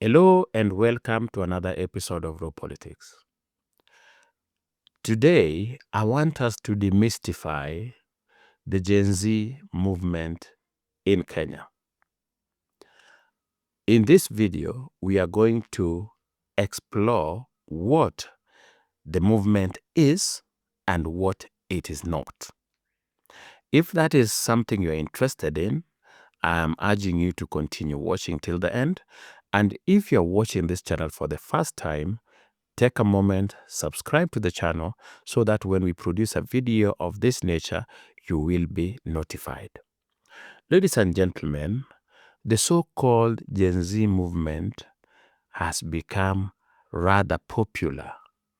Hello and welcome to another episode of Raw Politics. Today, I want us to demystify the Gen Z movement in Kenya. In this video, we are going to explore what the movement is and what it is not. If that is something you're interested in, I am urging you to continue watching till the end. And if you're watching this channel for the first time, take a moment, subscribe to the channel so that when we produce a video of this nature, you will be notified. Ladies and gentlemen, the so-called Gen Z movement has become rather popular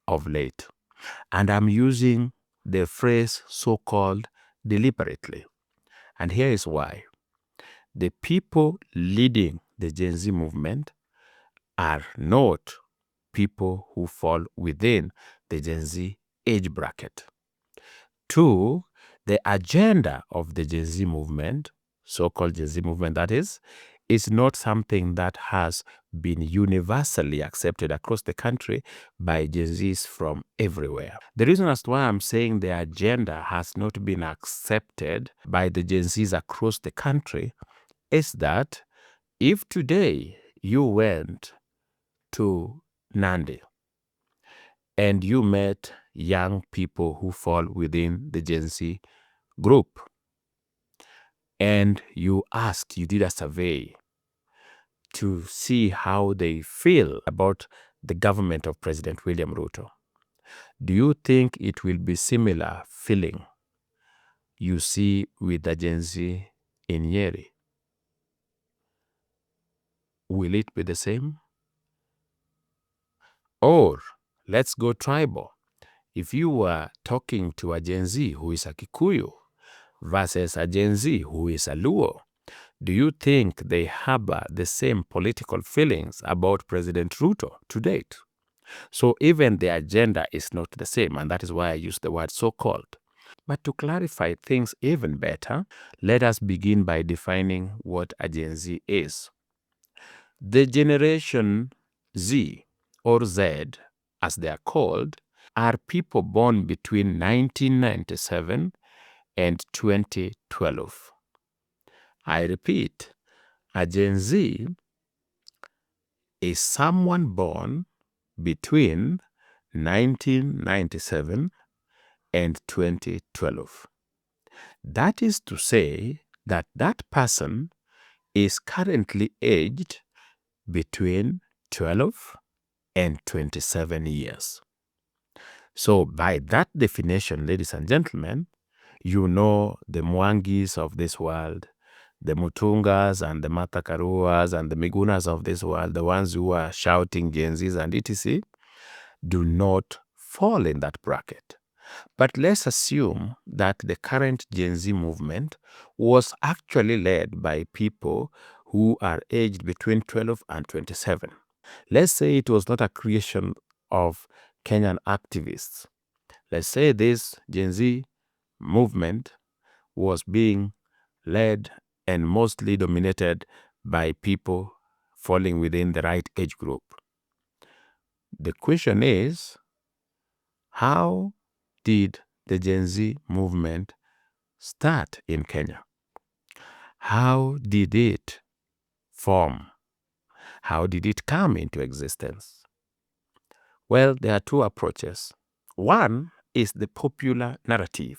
of late. And I'm using the phrase so-called deliberately. And here is why. The people leading the Gen Z movement are not people who fall within the Gen Z age bracket. Two, the agenda of the Gen Z movement, so-called Gen Z movement that is not something that has been universally accepted across the country by Gen Zs from everywhere. The reason as to why I'm saying the agenda has not been accepted by the Gen Zs across the country is that if today you went to Nandi and you met young people who fall within the Gen Z group, and you did a survey to see how they feel about the government of President William Ruto, do you think it will be similar feeling you see with the Gen Z in Nyeri? Will it be the same? Or let's go tribal. If you were talking to a Gen Z who is a Kikuyu versus a Gen Z who is a Luo, do you think they harbor the same political feelings about President Ruto to date? So even the agenda is not the same, and that is why I use the word so-called. But to clarify things even better, let us begin by defining what a Gen Z is. The Generation Z, or Z as they are called, are people born between 1997 and 2012. I repeat, a Gen Z is someone born between 1997 and 2012. That is to say that that person is currently aged between 12 and 27 years. So by that definition, ladies and gentlemen, you know the Mwangis of this world, the Mutungas and the Matakaruas and the Migunas of this world, the ones who are shouting Gen Zs and etc., do not fall in that bracket. But let's assume that the current Gen Z movement was actually led by people who are aged between 12 and 27. Let's say it was not a creation of Kenyan activists. Let's say this Gen Z movement was being led and mostly dominated by people falling within the right age group. The question is, how did the Gen Z movement start in Kenya? How did it form? How did it come into existence? Well, there are two approaches. One is the popular narrative.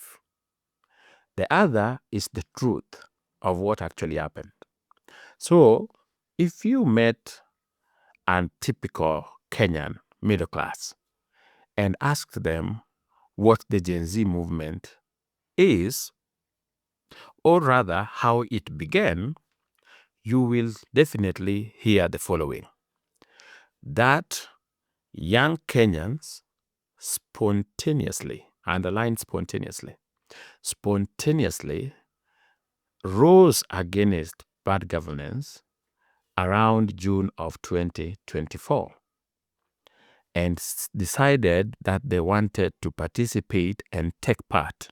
The other is the truth of what actually happened. So, if you met a typical Kenyan middle class and asked them what the Gen Z movement is, or rather how it began, you will definitely hear the following. That young Kenyans spontaneously, underline spontaneously rose against bad governance around June of 2024 and decided that they wanted to participate and take part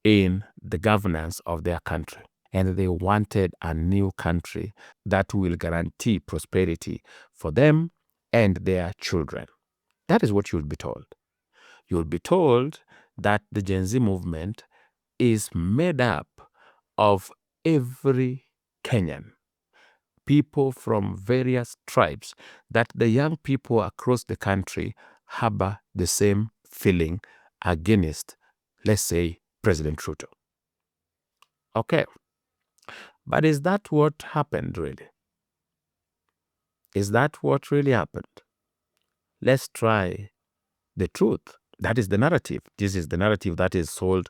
in the governance of their country. and they wanted a new country that will guarantee prosperity for them and their children. That is what you'll be told. You'll be told that the Gen Z movement is made up of every Kenyan, people from various tribes, that the young people across the country harbor the same feeling against, let's say, President Ruto. Okay. But is that what happened really? Is that what really happened? Let's try the truth. That is the narrative. This is the narrative that is sold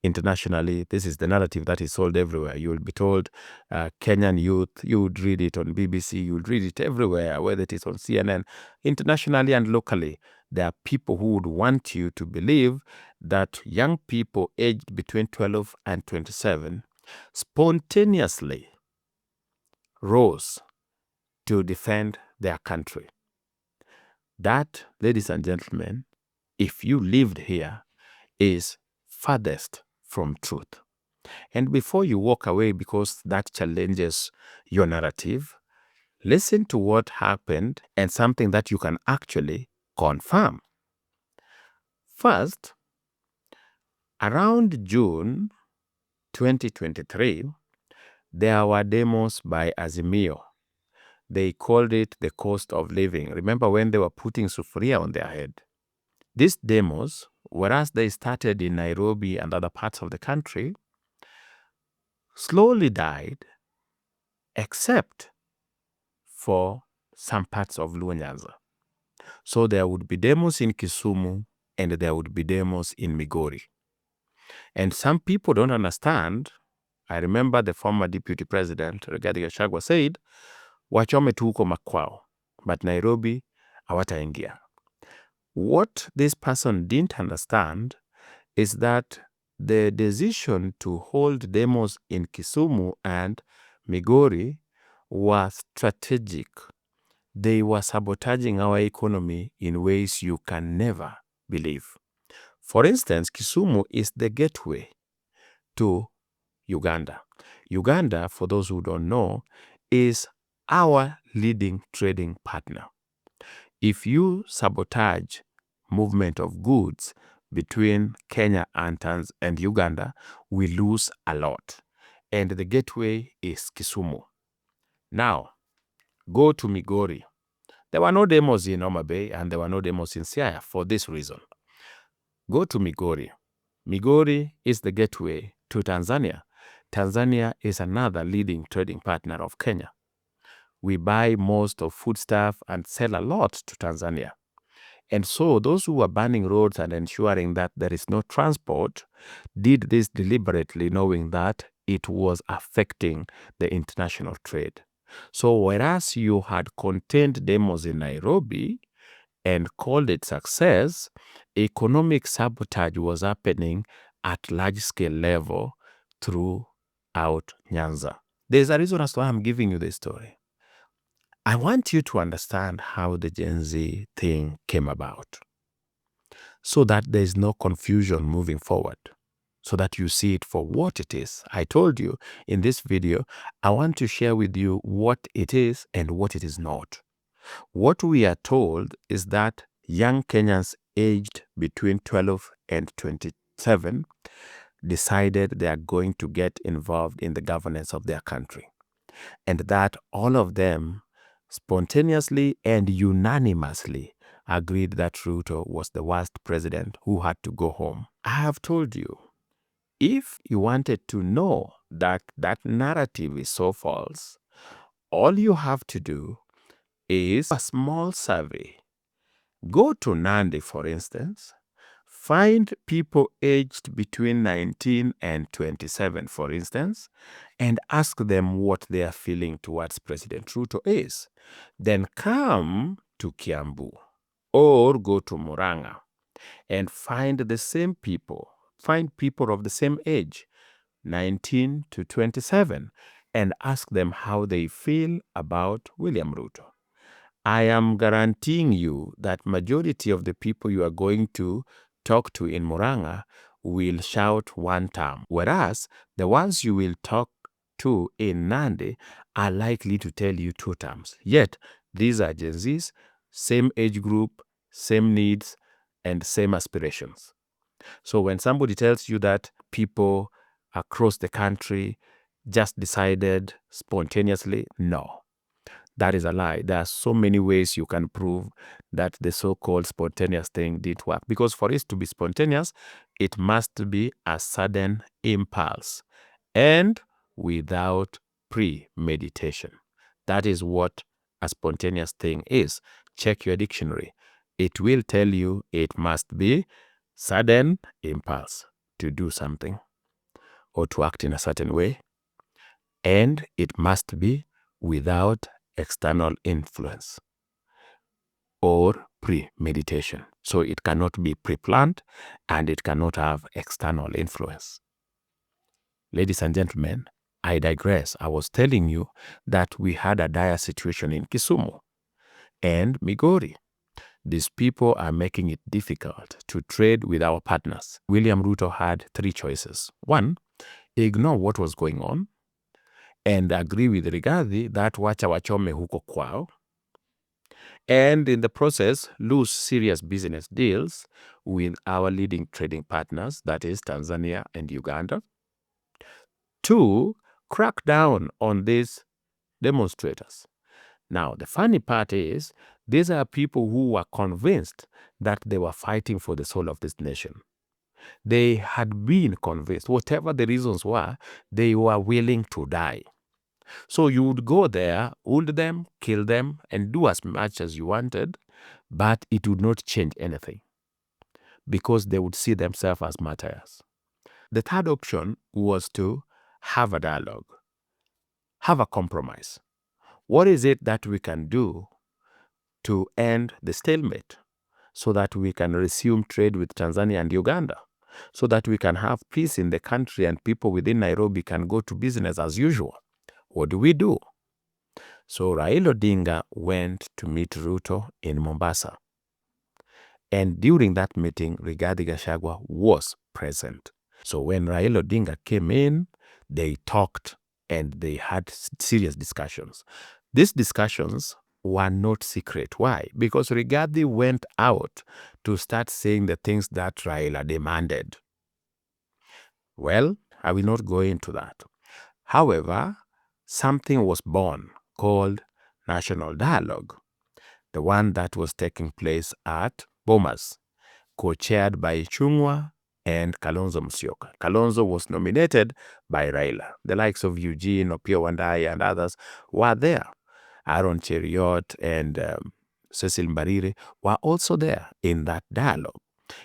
internationally. This is the narrative that is sold everywhere. You will be told Kenyan youth, you would read it on BBC, you would read it everywhere, whether it is on CNN, internationally and locally. There are people who would want you to believe that young people aged between 12 and 27 spontaneously rose to defend their country. That, ladies and gentlemen, if you lived here, is farthest from truth. And before you walk away because that challenges your narrative, listen to what happened and something that you can actually confirm. First, around June 2023, there were demos by Azimio. They called it the cost of living. Remember when they were putting sufuria on their head? These demos, whereas they started in Nairobi and other parts of the country, slowly died, except for some parts of Luo Nyanza. So there would be demos in Kisumu and there would be demos in Migori. And some people don't understand. I remember the former deputy president, Rigathi Gachagua, said, wachome tu huko makwao, but Nairobi hawataingia. What this person didn't understand is that the decision to hold demos in Kisumu and Migori was strategic. They were sabotaging our economy in ways you can never believe. For instance, Kisumu is the gateway to Uganda. Uganda, for those who don't know, is our leading trading partner. If you sabotage movement of goods between Kenya and Uganda, we lose a lot. And the gateway is Kisumu. Now, go to Migori. There were no demos in Homa Bay and there were no demos in Siaya for this reason. Go to Migori. Migori is the gateway to Tanzania. Tanzania is another leading trading partner of Kenya. We buy most of foodstuff and sell a lot to Tanzania. And so those who were banning roads and ensuring that there is no transport did this deliberately, knowing that it was affecting the international trade. So whereas you had contained demos in Nairobi and called it success, economic sabotage was happening at large-scale level throughout Nyanza. There's a reason as to why I'm giving you this story. I want you to understand how the Gen Z thing came about so that there's no confusion moving forward, so that you see it for what it is. I told you in this video, I want to share with you what it is and what it is not. What we are told is that young Kenyans aged between 12 and 27 decided they are going to get involved in the governance of their country, and that all of them spontaneously and unanimously agreed that Ruto was the worst president who had to go home. I have told you, if you wanted to know that that narrative is so false, all you have to do is a small survey. Go to Nandi, for instance. Find people aged between 19 and 27, for instance, and ask them what they are feeling towards President Ruto is. Then come to Kiambu or go to Murang'a and find the same people. Find people of the same age, 19 to 27, and ask them how they feel about William Ruto. I am guaranteeing you that majority of the people you are going to talk to in Murang'a will shout one term, whereas the ones you will talk two in Nandi are likely to tell you two terms. Yet, these are Gen Zs, same age group, same needs, and same aspirations. So when somebody tells you that people across the country just decided spontaneously, no, that is a lie. There are so many ways you can prove that the so-called spontaneous thing didn't work. Because for it to be spontaneous, it must be a sudden impulse and without premeditation. That is what a spontaneous thing is. Check your dictionary. It will tell you it must be sudden impulse to do something or to act in a certain way, and it must be without external influence or premeditation. So it cannot be pre-planned and it cannot have external influence. Ladies and gentlemen, I digress. I was telling you that we had a dire situation in Kisumu and Migori. These people are making it difficult to trade with our partners. William Ruto had three choices. One, ignore what was going on and agree with Rigathi that wacha wachome huko kwao, and in the process lose serious business deals with our leading trading partners, that is Tanzania and Uganda. Two, crack down on these demonstrators. Now, the funny part is, these are people who were convinced that they were fighting for the soul of this nation. They had been convinced, whatever the reasons were, they were willing to die. So you would go there, wound them, kill them, and do as much as you wanted, but it would not change anything because they would see themselves as martyrs. The third option was to have a dialogue, have a compromise. What is it that we can do to end the stalemate so that we can resume trade with Tanzania and Uganda, so that we can have peace in the country and people within Nairobi can go to business as usual? What do we do? So Raila Odinga went to meet Ruto in Mombasa. And during that meeting, Rigathi Gachagua was present. So when Raila Odinga came in, they talked and they had serious discussions. These discussions were not secret. Why? Because Rigathi went out to start saying the things that Raila demanded. Well, I will not go into that. However, something was born called National Dialogue, the one that was taking place at Bomas, co-chaired by Chungwa and Kalonzo Musyoka. Kalonzo was nominated by Raila. The likes of Eugene, Opiyo Wandayi, and others were there. Aaron Cheriot and Cecil Mbarire were also there in that dialogue.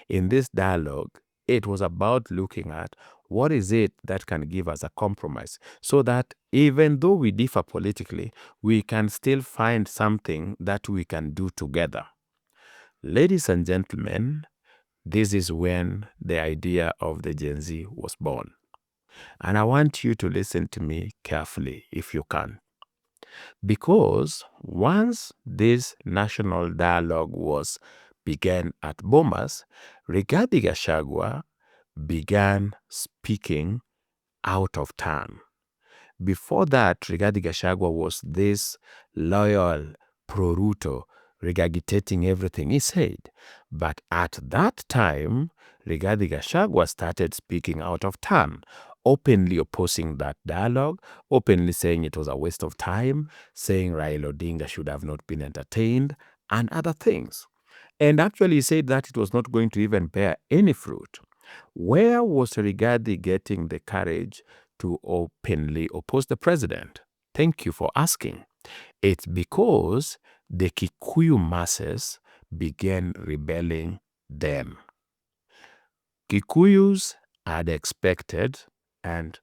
In this dialogue, it was about looking at what is it that can give us a compromise so that even though we differ politically, we can still find something that we can do together. Ladies and gentlemen, this is when the idea of the Gen Z was born. And I want you to listen to me carefully if you can. Because once this national dialogue was began at Bomas, Rigathi Gachagua began speaking out of turn. Before that, Rigathi Gachagua was this loyal pro-Ruto, regurgitating everything he said. But at that time, Rigathi Gachagua started speaking out of turn, openly opposing that dialogue, openly saying it was a waste of time, saying Raila Odinga should have not been entertained, and other things. And actually said that it was not going to even bear any fruit. Where was Rigathi getting the courage to openly oppose the president? Thank you for asking. It's because the Kikuyu masses began rebelling then. Kikuyus had expected, and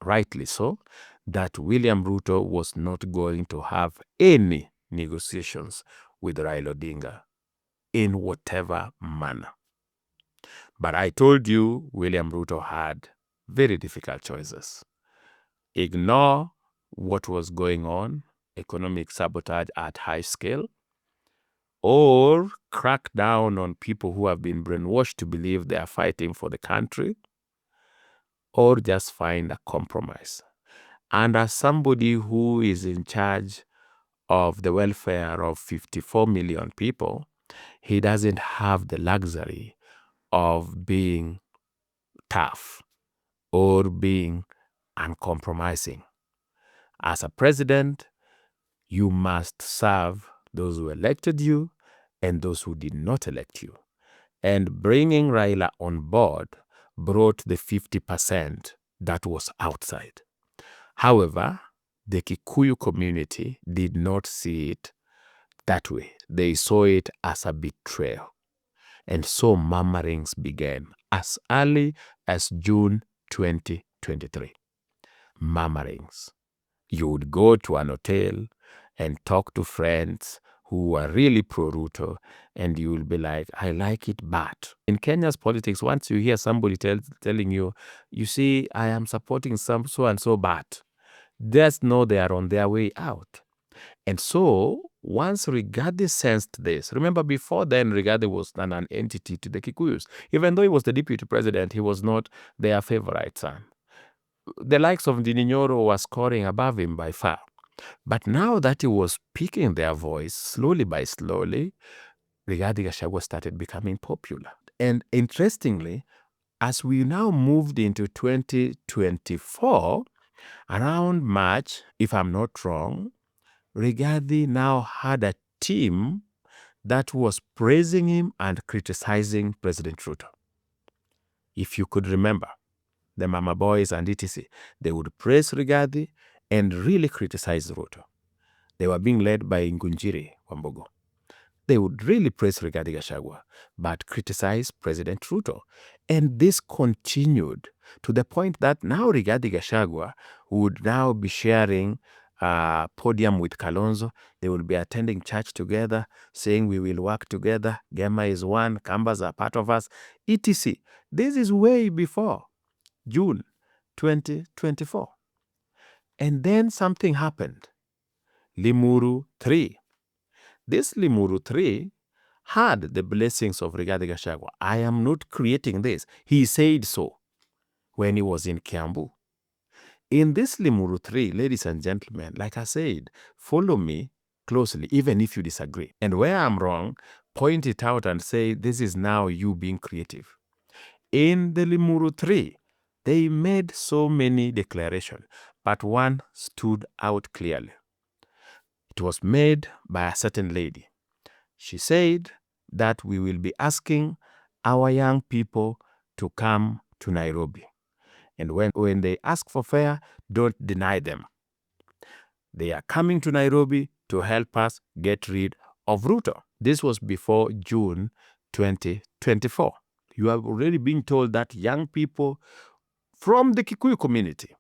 rightly so, that William Ruto was not going to have any negotiations with Raila Odinga in whatever manner. But I told you William Ruto had very difficult choices. Ignore what was going on, economic sabotage at high scale, or crack down on people who have been brainwashed to believe they are fighting for the country, or just find a compromise. And as somebody who is in charge of the welfare of 54 million people, he doesn't have the luxury of being tough or being uncompromising. As a president, you must serve those who elected you and those who did not elect you. And bringing Raila on board brought the 50% that was outside. However, the Kikuyu community did not see it that way. They saw it as a betrayal. And so murmurings began as early as June 2023. Murmurings. You would go to an hotel and talk to friends who were really pro-Ruto, and you will be like, I like it, but. In Kenya's politics, once you hear somebody telling you, you see, I am supporting some so-and-so, but, just know they are on their way out. And so, once Rigathi sensed this, remember before then, Rigathi was an entity to the Kikuyus. Even though he was the deputy president, he was not their favorite son. The likes of Ndininyoro was scoring above him by far. But now that he was picking their voice, slowly by slowly, Rigathi Gachagua started becoming popular. And interestingly, as we now moved into 2024, around March, if I'm not wrong, Rigathi now had a team that was praising him and criticizing President Ruto. If you could remember, the Mama Boys and etc., they would praise Rigathi and really criticize Ruto. They were being led by Ngunjiri Wambogo. They would really praise Rigathi Gachagua, but criticize President Ruto. And this continued to the point that now Rigathi Gachagua would now be sharing a podium with Kalonzo. They would be attending church together, saying we will work together. Gema is one, Kambas are part of us, etc. This is way before June 2024. And then something happened. Limuru 3. This Limuru 3 had the blessings of Rigathi Gachagua. I am not creating this. He said so when he was in Kiambu. In this Limuru 3, ladies and gentlemen, like I said, follow me closely, even if you disagree. And where I'm wrong, point it out and say, this is now you being creative. In the Limuru 3, they made so many declarations, but one stood out clearly. It was made by a certain lady. She said that we will be asking our young people to come to Nairobi. And when they ask for fare, don't deny them. They are coming to Nairobi to help us get rid of Ruto. This was before June 2024. You have already been told that young people from the Kikuyu community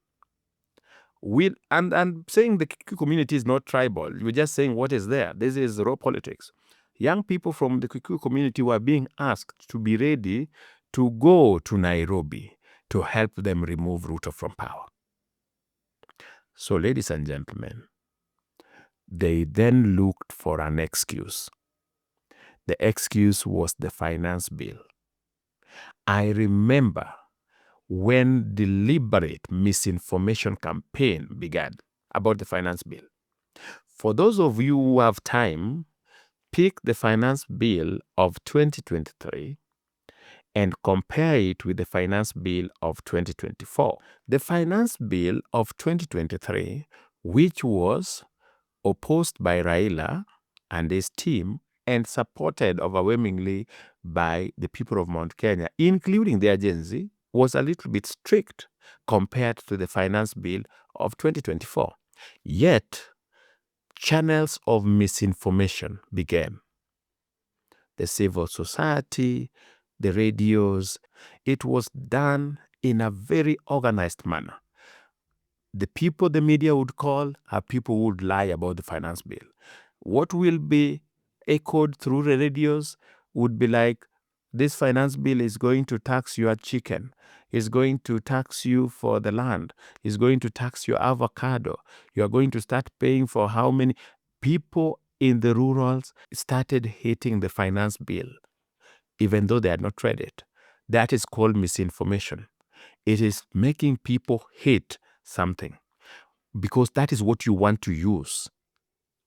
will, and saying the Kikuyu community is not tribal, you're just saying what is there. This is raw politics. Young people from the Kikuyu community were being asked to be ready to go to Nairobi to help them remove Ruto from power. So, ladies and gentlemen, they then looked for an excuse. The excuse was the finance bill. I remember when deliberate misinformation campaign began about the finance bill. For those of you who have time, pick the finance bill of 2023 and compare it with the finance bill of 2024. The finance bill of 2023, which was opposed by Raila and his team and supported overwhelmingly by the people of Mount Kenya, including the agency, was a little bit strict compared to the finance bill of 2024. Yet, channels of misinformation began. The civil society, the radios, it was done in a very organized manner. The people the media would call are people who would lie about the finance bill. What will be echoed through the radios would be like, this finance bill is going to tax your chicken, is going to tax you for the land, is going to tax your avocado, you are going to start paying for how many. People in the rurals started hating the finance bill, even though they had not read it. That is called misinformation. It is making people hate something. because that is what you want to use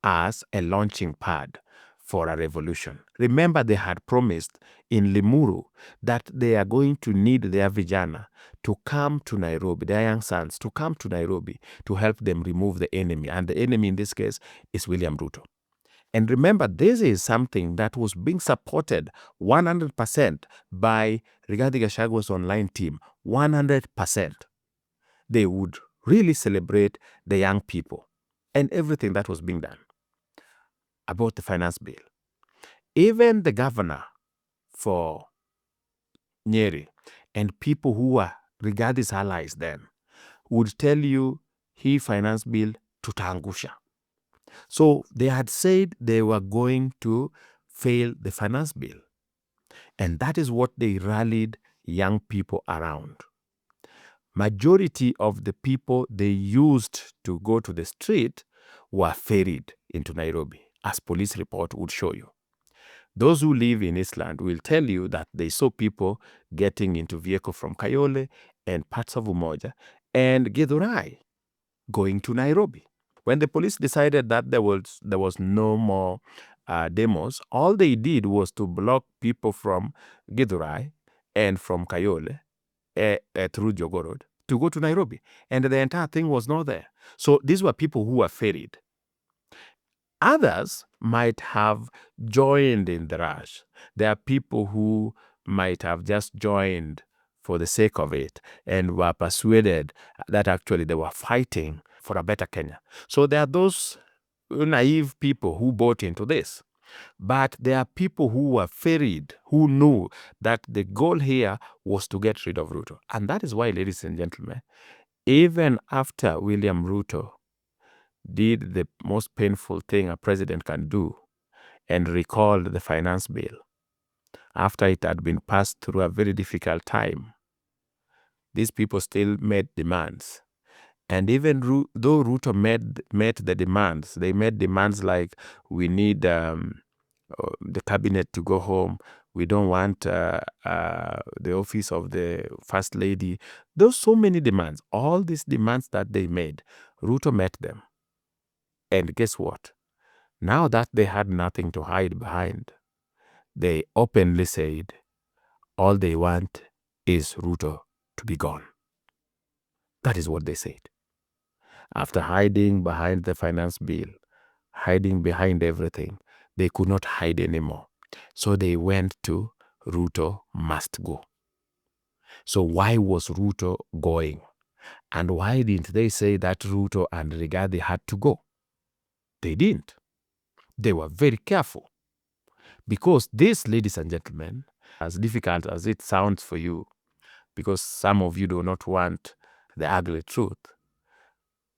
as a launching pad for a revolution. Remember, they had promised in Limuru that they are going to need their vijana to come to Nairobi, their young sons to come to Nairobi to help them remove the enemy. And the enemy in this case is William Ruto. And remember, this is something that was being supported 100% by Rigathi Gachagua's online team. 100%. They would really celebrate the young people and everything that was being done about the finance bill. Even the governor for Nyeri and people who were Rigathi's allies then would tell you he finance bill tutaangusha. So they had said they were going to fail the finance bill. And that is what they rallied young people around. Majority of the people they used to go to the street were ferried into Nairobi, as police report would show you. Those who live in Eastland will tell you that they saw people getting into vehicle from Kayole and parts of Umoja and Githurai going to Nairobi. When the police decided that there was no more demos, all they did was to block people from Githurai and from Kayole through Jogo Road to go to Nairobi. And the entire thing was not there. So these were people who were ferried. Others might have joined in the rush. There are people who might have just joined for the sake of it and were persuaded that actually they were fighting for a better Kenya. So there are those naive people who bought into this. But there are people who were ferried, who knew that the goal here was to get rid of Ruto. And that is why, ladies and gentlemen, even after William Ruto did the most painful thing a president can do and recalled the finance bill, after it had been passed through a very difficult time, these people still made demands. And even though Ruto met the demands, they made demands like, we need the cabinet to go home. We don't want the office of the first lady. There's so many demands. All these demands that they made, Ruto met them. And guess what? Now that they had nothing to hide behind, they openly said all they want is Ruto to be gone. That is what they said. After hiding behind the finance bill, hiding behind everything, they could not hide anymore. So they went to Ruto must go. So why was Ruto going? And why didn't they say that Ruto and Rigathi had to go? They didn't. They were very careful. Because this, ladies and gentlemen, as difficult as it sounds for you, because some of you do not want the ugly truth,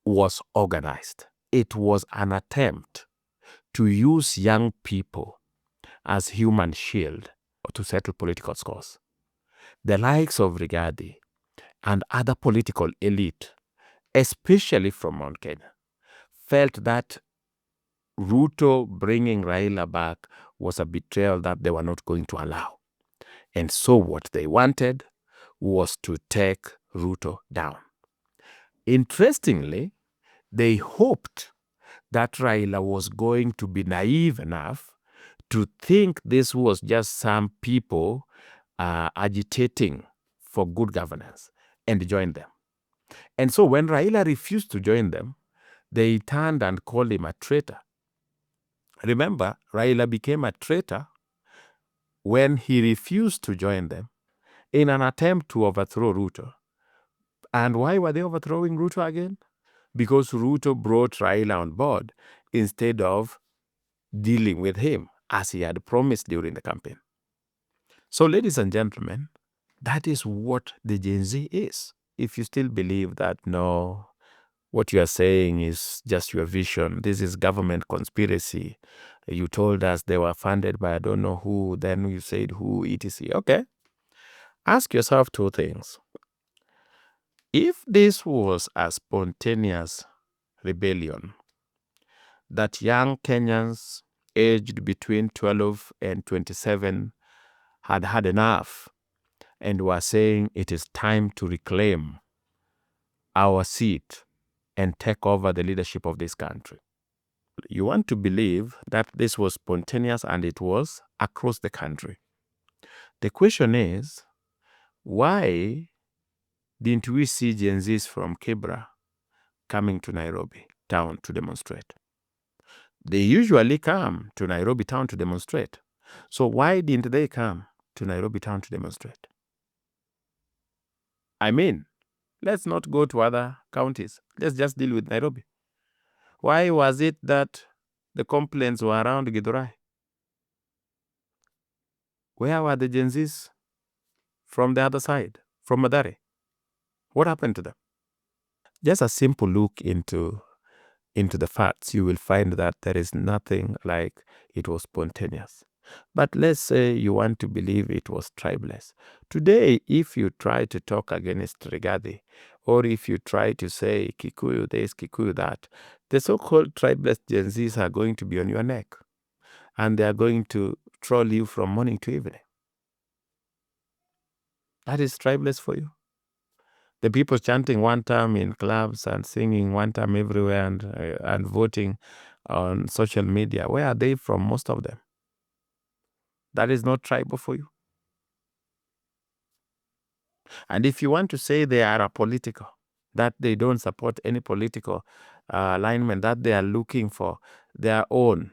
was organized. It was an attempt to use young people as human shield to settle political scores. The likes of Rigathi and other political elite, especially from Mount Kenya, felt that Ruto bringing Raila back was a betrayal that they were not going to allow. And so what they wanted was to take Ruto down. Interestingly, they hoped that Raila was going to be naive enough to think this was just some people agitating for good governance and join them. And so when Raila refused to join them, they turned and called him a traitor. Remember, Raila became a traitor when he refused to join them in an attempt to overthrow Ruto. And why were they overthrowing Ruto again? Because Ruto brought Raila on board instead of dealing with him as he had promised during the campaign. So, ladies and gentlemen, that is what the Gen Z is. If you still believe that, no, what you are saying is just your vision, this is government conspiracy, you told us they were funded by I don't know who, then you said who, etc. Okay. Ask yourself two things. If this was a spontaneous rebellion that young Kenyans aged between 12 and 27 had had enough and were saying it is time to reclaim our seat and take over the leadership of this country. You want to believe that this was spontaneous and it was across the country. The question is, why didn't we see Gen Zs from Kibra coming to Nairobi town to demonstrate? They usually come to Nairobi town to demonstrate. So why didn't they come to Nairobi town to demonstrate? I mean, let's not go to other counties. Let's just deal with Nairobi. Why was it that the complaints were around Githurai? Where were the Gen Zs from the other side, from Mathare? What happened to them? Just a simple look into the facts, you will find that there is nothing like it was spontaneous. But let's say you want to believe it was tribeless. Today, if you try to talk against Rigathi, or if you try to say Kikuyu this, Kikuyu that, the so-called tribeless Gen Zs are going to be on your neck. And they are going to troll you from morning to evening. That is tribeless for you. The people chanting one time in clubs and singing one time everywhere and voting on social media, where are they from, most of them? That is not tribal for you. And if you want to say they are apolitical, that they don't support any political alignment, that they are looking for their own,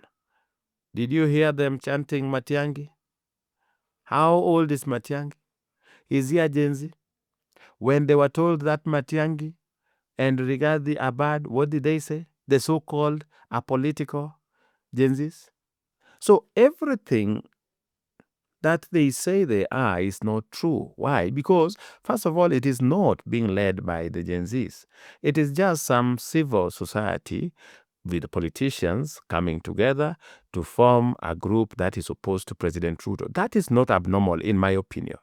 did you hear them chanting Matiang'i? How old is Matiang'i? Is he a Gen Z? When they were told that Matiang'i and Rigathi are bad, what did they say? The so-called apolitical Gen Zs. So everything that they say they are is not true. Why? Because, first of all, it is not being led by the Gen Zs. It is just some civil society with the politicians coming together to form a group that is opposed to President Ruto. That is not abnormal, in my opinion.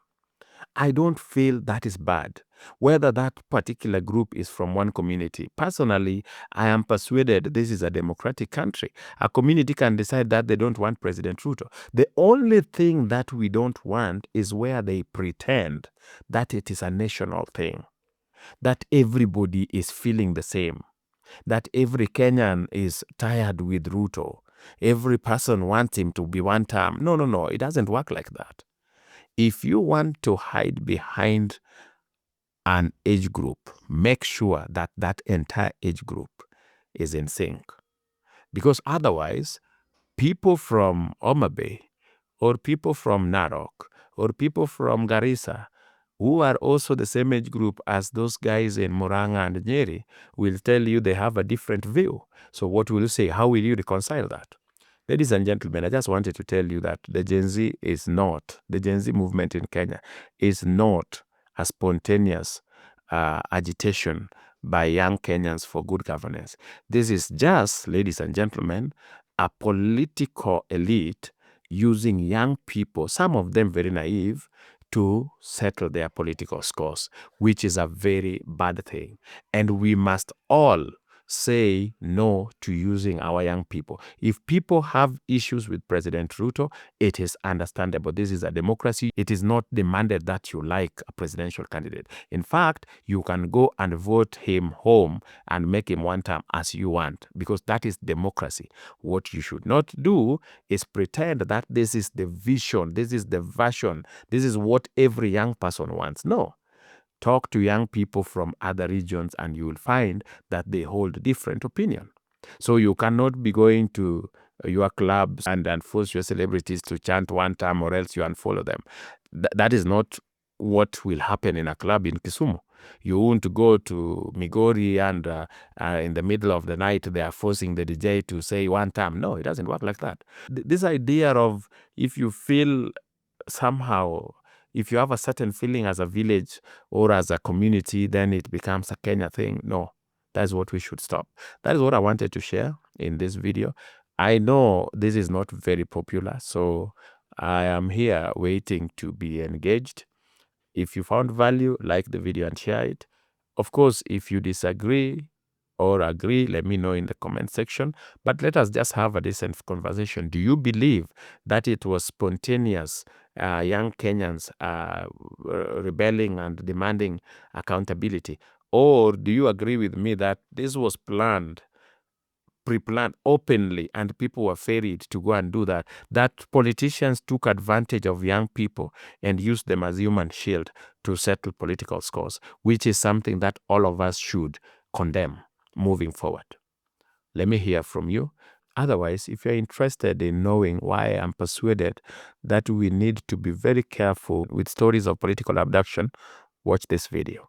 I don't feel that is bad, whether that particular group is from one community. Personally, I am persuaded this is a democratic country. A community can decide that they don't want President Ruto. The only thing that we don't want is where they pretend that it is a national thing, that everybody is feeling the same, that every Kenyan is tired with Ruto. Every person wants him to be one term. No, it doesn't work like that. If you want to hide behind an age group, make sure that that entire age group is in sync. Because otherwise, people from Homa Bay, or people from Narok, or people from Garissa, who are also the same age group as those guys in Murang'a and Nyeri, will tell you they have a different view. So what will you say? How will you reconcile that? Ladies and gentlemen, I just wanted to tell you that the Gen Z movement in Kenya is not a spontaneous agitation by young Kenyans for good governance. This is just, ladies and gentlemen, a political elite using young people, some of them very naive, to settle their political scores, which is a very bad thing. And we must all say no to using our young people. If people have issues with President Ruto, it is understandable. This is a democracy. It is not demanded that you like a presidential candidate. In fact, you can go and vote him home and make him one term as you want, because that is democracy. What you should not do is pretend that this is the vision, this is the version, this is what every young person wants. No. Talk to young people from other regions and you will find that they hold different opinion. So you cannot be going to your clubs and force your celebrities to chant one time or else you unfollow them. That is not what will happen in a club in Kisumu. You won't go to Migori and in the middle of the night they are forcing the DJ to say one time. No, it doesn't work like that. This idea of if you feel somehow, if you have a certain feeling as a village or as a community, then it becomes a Kenya thing. No, that's what we should stop. That is what I wanted to share in this video. I know this is not very popular, so I am here waiting to be engaged. If you found value, like the video and share it. Of course, if you disagree or agree, let me know in the comment section. But let us just have a decent conversation. Do you believe that it was spontaneous, young Kenyans rebelling and demanding accountability? Or do you agree with me that this was planned, pre-planned openly, and people were ferried to go and do that? That politicians took advantage of young people and used them as human shield to settle political scores, which is something that all of us should condemn moving forward. Let me hear from you. Otherwise, if you're interested in knowing why I'm persuaded that we need to be very careful with stories of political abduction, watch this video.